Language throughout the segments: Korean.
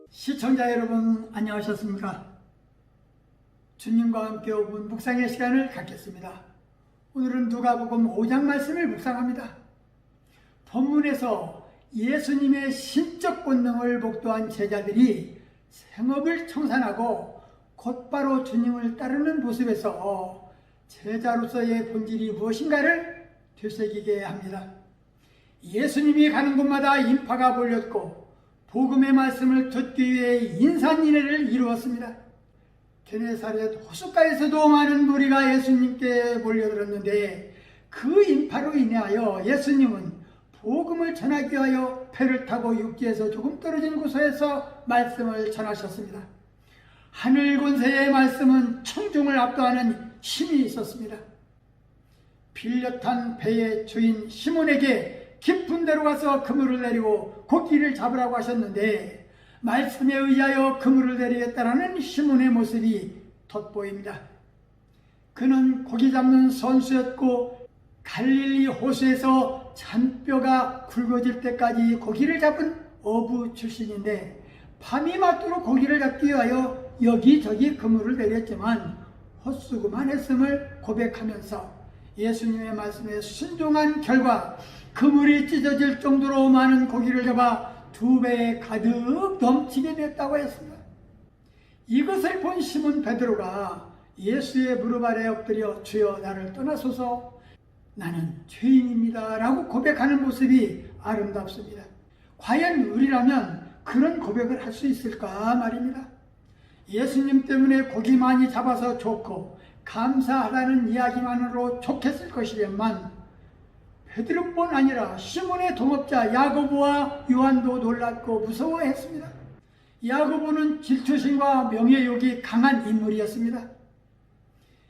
시청자 여러분, 안녕하셨습니까? 주님과 함께 5분 묵상의 시간을 갖겠습니다. 오늘은 누가복음 5장 말씀을 묵상합니다. 본문에서 예수님의 신적 본능을 목도한 제자들이 생업을 청산하고 곧바로 주님을 따르는 모습에서 제자로서의 본질이 무엇인가를 되새기게 합니다. 예수님이 가는 곳마다 인파가 몰렸고 복음의 말씀을 듣기 위해 인산인해를 이루었습니다. 게네사렛 호숫가에서도 많은 무리가 예수님께 몰려들었는데 그 인파로 인하여 예수님은 복음을 전하기 위하여 배를 타고 육지에서 조금 떨어진 곳에서 말씀을 전하셨습니다. 하늘 권세의 말씀은 청중을 압도하는 힘이 있었습니다. 빌려 탄 배의 주인 시몬에게 깊은 데로 가서 그물을 내리고 고기를 잡으라고 하셨는데 말씀에 의하여 그물을 내리겠다라는 시몬의 모습이 돋보입니다. 그는 고기 잡는 선수였고 갈릴리 호수에서 잔뼈가 굵어질 때까지 고기를 잡은 어부 출신인데 밤이 맞도록 고기를 잡기 위하여 여기저기 그물을 내렸지만 헛수고만 했음을 고백하면서 예수님의 말씀에 순종한 결과 그물이 찢어질 정도로 많은 고기를 잡아 2배에 가득 넘치게 됐다고 했습니다. 이것을 본 시몬 베드로가 예수의 무릎 아래 엎드려 주여 나를 떠나소서 나는 죄인입니다 라고 고백하는 모습이 아름답습니다. 과연 우리라면 그런 고백을 할 수 있을까 말입니다. 예수님 때문에 고기 많이 잡아서 좋고 감사하다는 이야기만으로 좋겠을 것이련만 베드로뿐 아니라 시몬의 동업자 야고보와 요한도 놀랐고 무서워했습니다. 야고보는 질투심과 명예욕이 강한 인물이었습니다.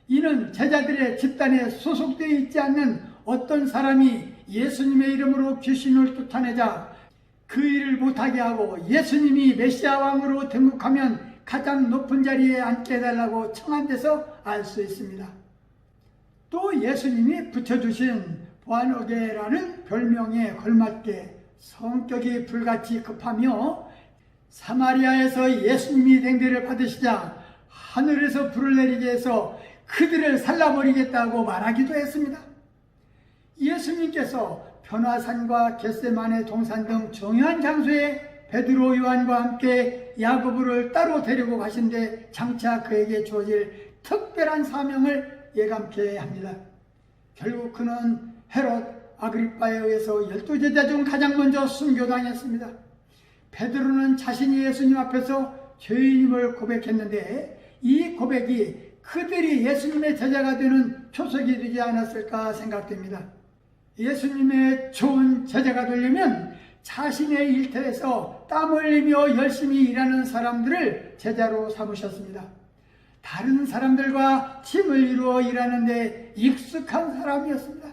이는 제자들의 집단에 소속되어 있지 않는 어떤 사람이 예수님의 이름으로 귀신을 쫓아내자 그 일을 못하게 하고 예수님이 메시아 왕으로 등극하면 가장 높은 자리에 앉게 해달라고 청한 데서 알 수 있습니다. 또 예수님이 붙여주신 보아너게라는 별명에 걸맞게 성격이 불같이 급하며 사마리아에서 예수님이 댕대를 받으시자 하늘에서 불을 내리게 해서 그들을 살라버리겠다고 말하기도 했습니다. 예수님께서 변화산과 겟세마네 동산 등 중요한 장소에 베드로 요한과 함께 야고보를 따로 데리고 가신데 장차 그에게 주어질 특별한 사명을 예감케 합니다. 결국 그는 헤롯 아그리빠에 의해서 12제자 중 가장 먼저 순교당했습니다. 베드로는 자신이 예수님 앞에서 죄인임을 고백했는데 이 고백이 그들이 예수님의 제자가 되는 표석이 되지 않았을까 생각됩니다. 예수님의 좋은 제자가 되려면 자신의 일터에서 땀 흘리며 열심히 일하는 사람들을 제자로 삼으셨습니다. 다른 사람들과 팀을 이루어 일하는데 익숙한 사람이었습니다.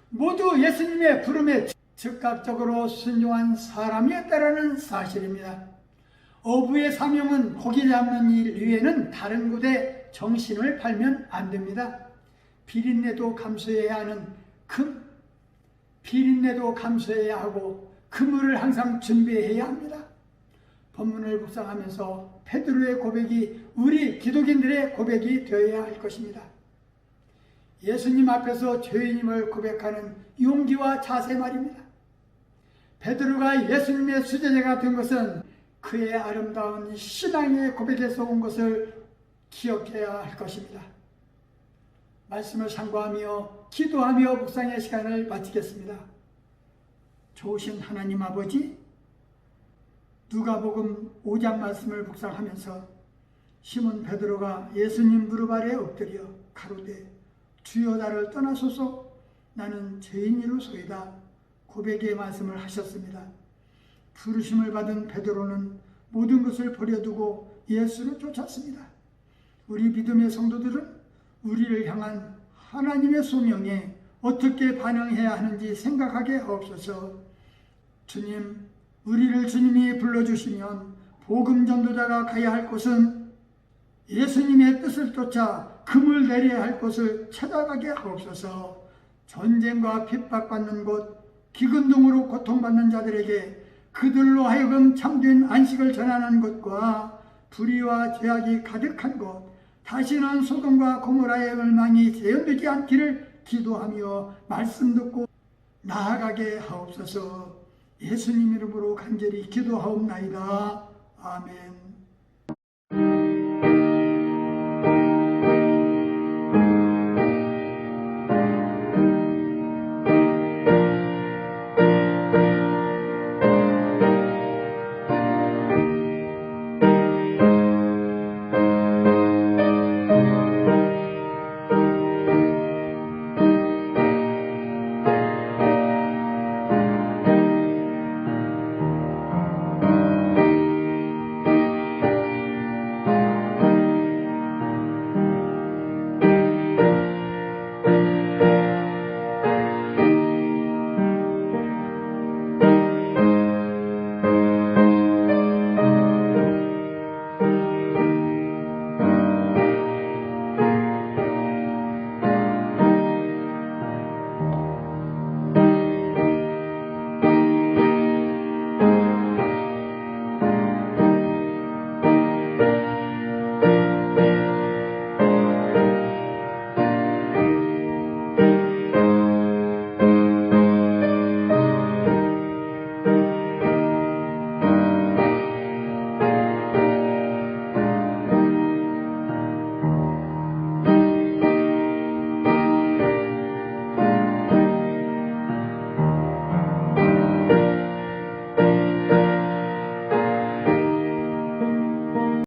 모두 예수님의 부름에 즉각적으로 순종한 사람이었다라는 사실입니다. 어부의 사명은 고기 잡는 일 이외에는 다른 곳에 정신을 팔면 안 됩니다. 비린내도 감수해야 하는 비린내도 감수해야 하고 그물을 항상 준비해야 합니다. 본문을 묵상하면서 베드로의 고백이 우리 기독인들의 고백이 되어야 할 것입니다. 예수님 앞에서 죄인임을 고백하는 용기와 자세 말입니다. 베드로가 예수님의 수제자가 된 것은 그의 아름다운 신앙의 고백에서 온 것을 기억해야 할 것입니다. 말씀을 상고하며 기도하며 묵상의 시간을 마치겠습니다. 좋으신 하나님 아버지, 누가복음 5장 말씀을 묵상하면서 시몬 베드로가 예수님 무릎 아래 엎드려 가로되 주여 나를 떠나소서 나는 죄인이로소이다 고백의 말씀을 하셨습니다. 부르심을 받은 베드로는 모든 것을 버려두고 예수를 쫓았습니다. 우리 믿음의 성도들은 우리를 향한 하나님의 소명에 어떻게 반응해야 하는지 생각하게 하옵소서. 주님, 우리를 주님이 불러주시면 복음 전도자가 가야 할 곳은 예수님의 뜻을 쫓아 금을 내려야 할 곳을 찾아가게 하옵소서. 전쟁과 핍박받는 곳, 기근 등으로 고통받는 자들에게 그들로 하여금 참된 안식을 전하는 곳과 불의와 죄악이 가득한 곳, 다시는 소돔과 고모라의 멸망이 재현되지 않기를 기도하며 말씀 듣고 나아가게 하옵소서. 예수님 이름으로 간절히 기도하옵나이다. 아멘.